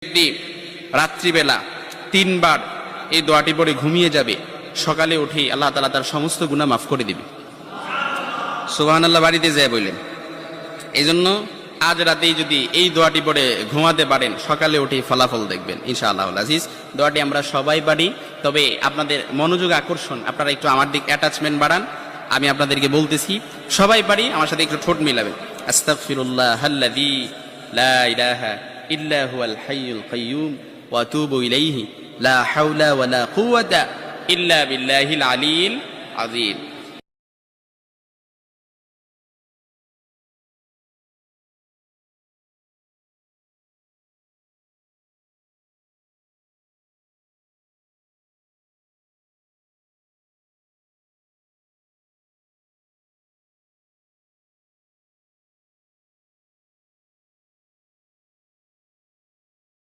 ব্যক্তি রাত্রিবেলা 3 বার এই দোয়াটি পড়ে ঘুমিয়ে যাবে, সকালে উঠে আল্লাহ তাআলা তার সমস্ত গুনাহ মাফ করে দিবে। সুবহানাল্লাহ বাড়িতে যায় বললেন। এই জন্য আজ রাতেই যদি এই দোয়াটি পড়ে ঘুমাতে পারেন, সকালে উঠে ফলাফল দেখবেন ইনশাআল্লাহুল আজিজ। দোয়াটি আমরা সবাই পারি, তবে আপনাদের মনোযোগ আকর্ষণ, আপনারা একটু আমার দিক অ্যাটাচমেন্ট বাড়ান। আমি আপনাদেরকে বলতেছি, সবাই পারি, আমার সাথে একটু ঠোঁট মিলাবেন। আস্তাগফিরুল্লাহাল্লাযী লা ইলাহা ইল্লা হুয়াল হাইয়ুল কাইয়্যুম ওয়া আতুবু ইলাইহি লা হাওলা ওয়ালা কুওয়াতা ইল্লা বিল্লাহিল আলিয়্যিল আযীম।